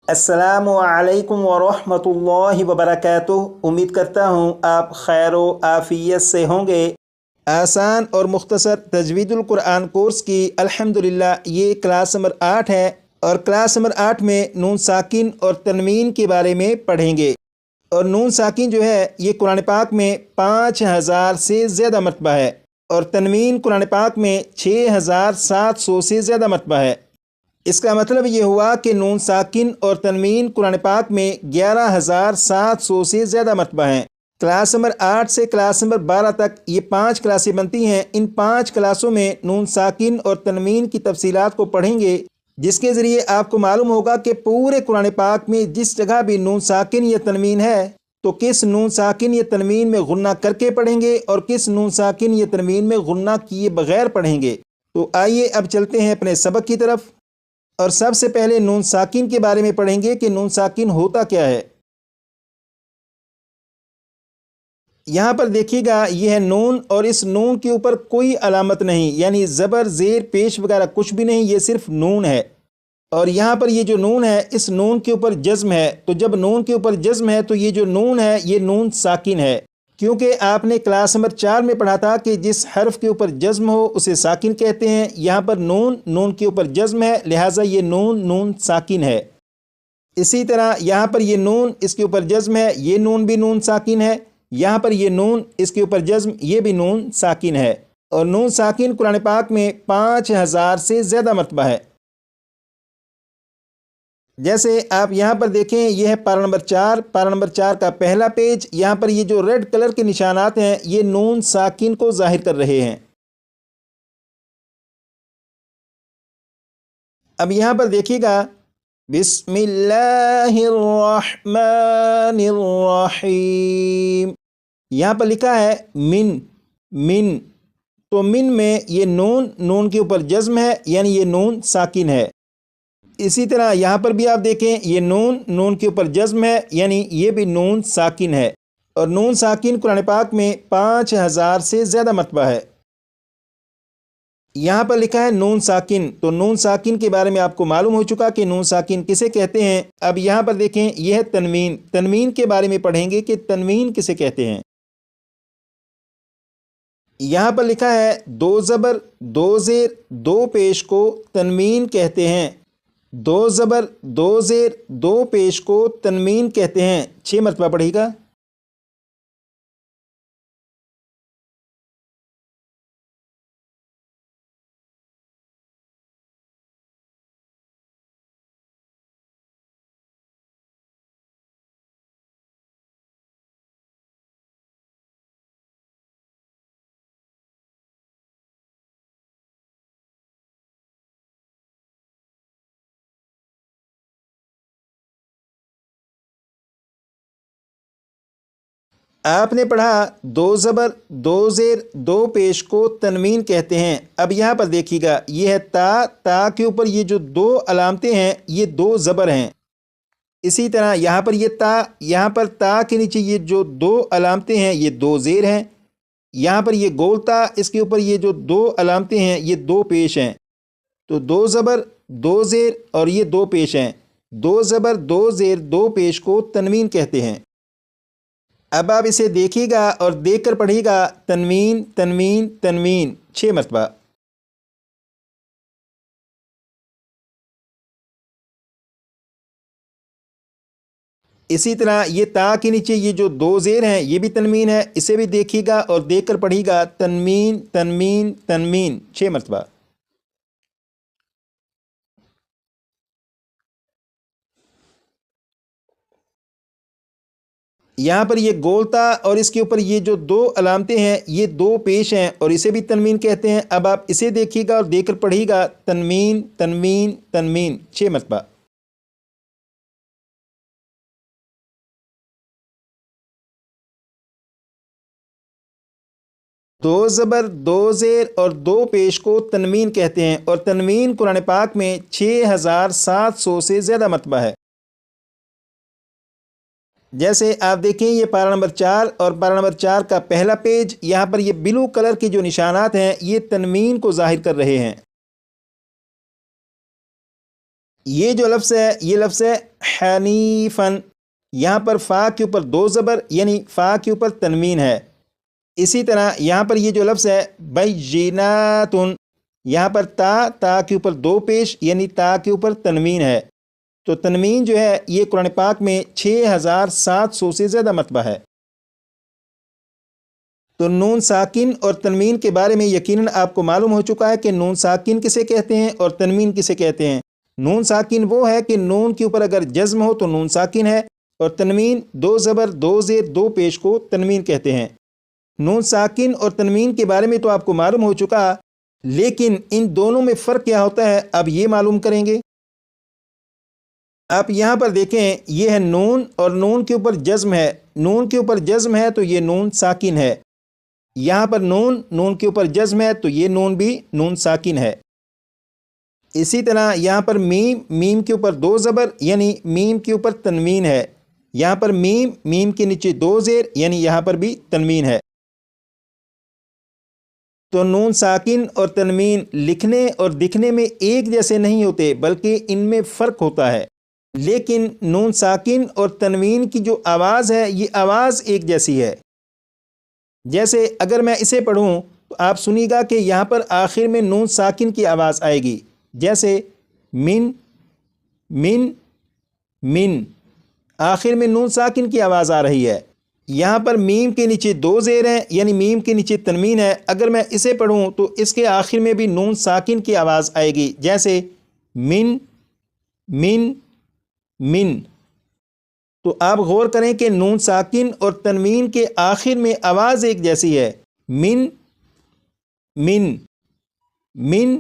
अस्सलामु अलैकुम वरहमतुल्लाहि वबरकातुह। उम्मीद करता हूँ आप खैर व आफियत से होंगे। आसान और मुख्तसर तजवीदुल कुरान कोर्स की अल्हम्दुलिल्लाह ये क्लास नंबर 8 है और क्लास नंबर 8 में नून साकिन और तनवीन के बारे में पढ़ेंगे। और नून साकिन जो है ये कुरान पाक में 5000 से ज़्यादा मरतबा है और तनवीन कुरान पाक में 6700 से ज़्यादा मरतबा है। इसका मतलब ये हुआ कि नून साकिन और तनवीन कुरान पाक में 11700 से ज़्यादा मरतबा हैं। क्लास नंबर 8 से क्लास नंबर 12 तक ये 5 क्लासें बनती हैं। इन 5 क्लासों में नून साकिन और तनवीन की तफसीलात को पढ़ेंगे, जिसके ज़रिए आपको मालूम होगा कि पूरे कुरान पाक में जिस जगह भी नून साकिन या तनवीन है तो किस नून साकिन या तनवीन में गुन्ना करके पढ़ेंगे और किस नून साकिन या तनवीन में गुन्ना किए बगैर पढ़ेंगे। तो आइए अब चलते हैं अपने सबक की तरफ और सबसे पहले नून साकिन के बारे में पढ़ेंगे कि नून साकिन होता क्या है। यहाँ पर देखिएगा यह है नून और इस नून के ऊपर कोई अलामत नहीं, यानी ज़बर ज़ेर पेश वगैरह कुछ भी नहीं, ये सिर्फ नून है। और यहाँ पर ये जो नून है इस नून के ऊपर जज्म है, तो जब नून के ऊपर जज्म है तो ये जो नून है ये नून साकिन है, क्योंकि आपने क्लास नंबर 4 में पढ़ा था कि जिस हर्फ के ऊपर जज्म हो उसे साकिन कहते हैं। यहाँ पर नून के ऊपर जज्म है, लिहाजा ये नून साकिन है। इसी तरह यहाँ पर ये नून इसके ऊपर जज्म है, ये नून भी नून साकिन है। यहाँ पर ये नून इसके ऊपर जज्म, ये भी नून साकिन है। और नून साकिन कुरान पाक में 5000 से ज़्यादा मरतबा है। जैसे आप यहाँ पर देखें, यह है पारा नंबर 4। पारा नंबर 4 का पहला पेज। यहाँ पर ये जो रेड कलर के निशानात हैं ये नून साकिन को जाहिर कर रहे हैं। अब यहाँ पर देखिएगा, बिस्मिल्लाहिर्रहमानिर्रहीम, यहाँ पर लिखा है मिन। तो मिन में ये नून के ऊपर जज्म है, यानी ये नून साकिन है। इसी तरह यहाँ पर भी आप देखें, ये नून के ऊपर जज्म है, यानी ये भी नून साकिन है। और नून साकिन कुरान पाक में 5000 से ज़्यादा मरतबा है। यहाँ पर लिखा है नून साकिन, तो नून साकिन के बारे में आपको मालूम हो चुका कि नून साकिन किसे कहते हैं। अब यहाँ पर देखें, यह है तनवीन के बारे में पढ़ेंगे कि तनवीन किसे कहते हैं। यहाँ पर लिखा है 2 ज़बर 2 ज़ेर 2 पेश को तनवीन कहते हैं। 2 ज़बर 2 ज़ेर 2 पेश को तनवीन कहते हैं। 6 मरतबा पढ़ेगा। आपने पढ़ा 2 ज़बर 2 ज़ेर 2 पेश को तनवीन कहते हैं। अब यहाँ पर देखिएगा, ये है ता के ऊपर ये जो 2 अलामतें हैं ये 2 ज़बर हैं। इसी तरह यहाँ पर यहाँ पर ता के नीचे ये जो 2 अलामतें हैं ये 2 ज़ेर हैं। यहाँ पर ये गोलता, इसके ऊपर ये जो 2 अलामतें हैं ये 2 पेश हैं। तो 2 ज़बर 2 ज़ेर और ये 2 पेश हैं। 2 ज़बर 2 ज़ेर 2 पेश को तनवीन कहते हैं। अब आप इसे देखिएगा और देख कर पढ़िएगा, तनवीन 6 मरतबा। इसी तरह ये ता के नीचे ये जो 2 ज़ेर हैं ये भी तनवीन है, इसे भी देखिएगा और देख कर पढ़िएगा, तनवीन 6 मरतबा। यहाँ पर ये गोलता और इसके ऊपर ये जो 2 अलामतें हैं ये 2 पेश हैं और इसे भी तनवीन कहते हैं। अब आप इसे देखिएगा और देख कर पढ़िएगा, तनवीन 6 मरतबा। दो ज़बर 2 ज़ेर और 2 पेश को तनवीन कहते हैं और तनवीन कुरान पाक में 6700 से ज़्यादा मरतबा है। जैसे आप देखें, ये पारा नंबर 4 और पारा नंबर 4 का पहला पेज। यहाँ पर ये ब्लू कलर के जो निशानात हैं ये तनवीन को जाहिर कर रहे हैं। یہ جو لفظ ہے یہ لفظ ہے حنیفن، یہاں پر فا کے اوپر دو زبر یعنی فا کے اوپر تنوین ہے۔ اسی طرح یہاں پر یہ جو لفظ ہے بیناتن، یہاں پر تا کے اوپر دو پیش یعنی تا کے اوپر تنوین ہے۔ تو تنوین جو ہے یہ قرآن پاک میں 6700 سے زیادہ مرتبہ ہے۔ تو نون ساکن اور تنوین کے بارے میں یقیناً آپ کو معلوم ہو چکا ہے کہ نون ساکن کسے کہتے ہیں اور تنوین کسے کہتے ہیں۔ نون ساکن وہ ہے کہ نون کے اوپر اگر جزم ہو تو نون ساکن ہے، اور تنوین دو زبر دو زیر دو پیش کو تنوین کہتے ہیں۔ نون ساکن اور تنوین کے بارے میں تو آپ کو معلوم ہو چکا، لیکن ان دونوں میں فرق کیا ہوتا ہے اب یہ معلوم کریں گے۔ آپ یہاں پر دیکھیں، یہ ہے نون اور نون کے اوپر جزم ہے، نون کے اوپر جزم ہے تو یہ نون ساکن ہے۔ یہاں پر نون کے اوپر جزم ہے تو یہ نون بھی نون ساکن ہے۔ اسی طرح یہاں پر میم کے اوپر دو زبر یعنی میم کے اوپر تنوین ہے، یہاں پر میم کے نیچے دو زیر یعنی یہاں پر بھی تنوین ہے۔ تو نون ساکن اور تنوین لکھنے اور دکھنے میں ایک جیسے نہیں ہوتے بلکہ ان میں فرق ہوتا ہے، لیکن نون ساکن اور تنوین کی جو آواز ہے یہ آواز ایک جیسی ہے۔ جیسے اگر میں اسے پڑھوں تو آپ سنیے گا کہ یہاں پر آخر میں نون ساکن کی آواز آئے گی، جیسے من من من، آخر میں نون ساکن کی آواز آ رہی ہے۔ یہاں پر میم کے نیچے دو زیر ہیں یعنی میم کے نیچے تنوین ہے، اگر میں اسے پڑھوں تو اس کے آخر میں بھی نون ساکن کی آواز آئے گی، جیسے من من من۔ تو آپ غور کریں کہ نون ساکن اور تنوین کے آخر میں آواز ایک جیسی ہے، من من من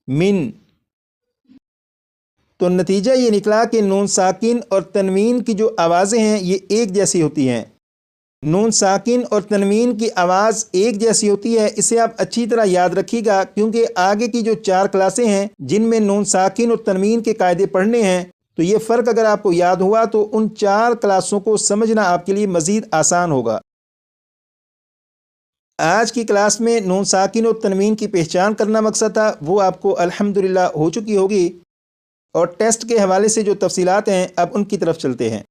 من۔ تو نتیجہ یہ نکلا کہ نون ساکن اور تنوین کی جو آوازیں ہیں یہ ایک جیسی ہوتی ہیں۔ نون ساکن اور تنوین کی آواز ایک جیسی ہوتی ہے، اسے آپ اچھی طرح یاد رکھیے گا، کیونکہ آگے کی جو 4 کلاسیں ہیں جن میں نون ساکن اور تنوین کے قاعدے پڑھنے ہیں، تو یہ فرق اگر آپ کو یاد ہوا تو ان 4 کلاسوں کو سمجھنا آپ کے لیے مزید آسان ہوگا۔ آج کی کلاس میں نون ساکن اور تنوین کی پہچان کرنا مقصد تھا، وہ آپ کو الحمدللہ ہو چکی ہوگی، اور ٹیسٹ کے حوالے سے جو تفصیلات ہیں اب ان کی طرف چلتے ہیں۔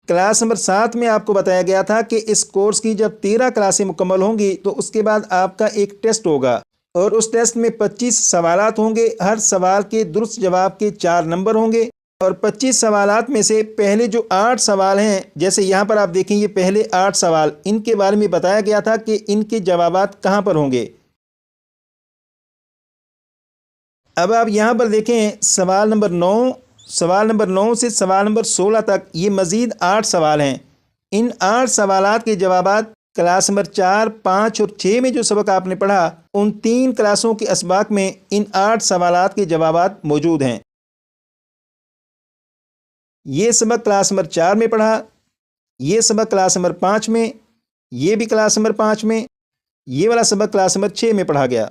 کلاس نمبر 7 میں آپ کو بتایا گیا تھا کہ اس کورس کی جب 13 کلاسیں مکمل ہوں گی تو اس کے بعد آپ کا ایک ٹیسٹ ہوگا، اور اس ٹیسٹ میں 25 سوالات ہوں گے، ہر سوال کے درست جواب کے 4 نمبر ہوں گے، اور 25 سوالات میں سے پہلے جو 8 سوال ہیں، جیسے یہاں پر آپ دیکھیں یہ پہلے 8 سوال، ان کے بارے میں بتایا گیا تھا کہ ان کے جوابات کہاں پر ہوں گے۔ اب آپ یہاں پر دیکھیں سوال نمبر 9 سے سوال نمبر 16 تک یہ مزید 8 سوال ہیں۔ ان 8 سوالات کے جوابات کلاس نمبر 4، 5 اور 6 میں جو سبق آپ نے پڑھا، ان 3 کلاسوں کے اسباق میں ان 8 سوالات کے جوابات موجود ہیں۔ یہ سبق کلاس نمبر 4 میں پڑھا، یہ سبق کلاس نمبر 5 میں، یہ بھی کلاس نمبر 5 میں، یہ والا سبق کلاس نمبر 6 میں پڑھا گیا۔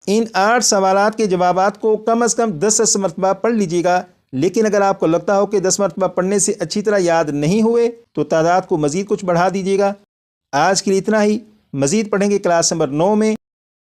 ان 8 سوالات کے جوابات کو کم از کم 10 مرتبہ پڑھ لیجیے گا، لیکن اگر آپ کو لگتا ہو کہ 10 مرتبہ پڑھنے سے اچھی طرح یاد نہیں ہوئے تو تعداد کو مزید کچھ بڑھا دیجیے گا۔ آج کے لیے اتنا ہی، مزید پڑھیں گے کلاس نمبر 9 میں۔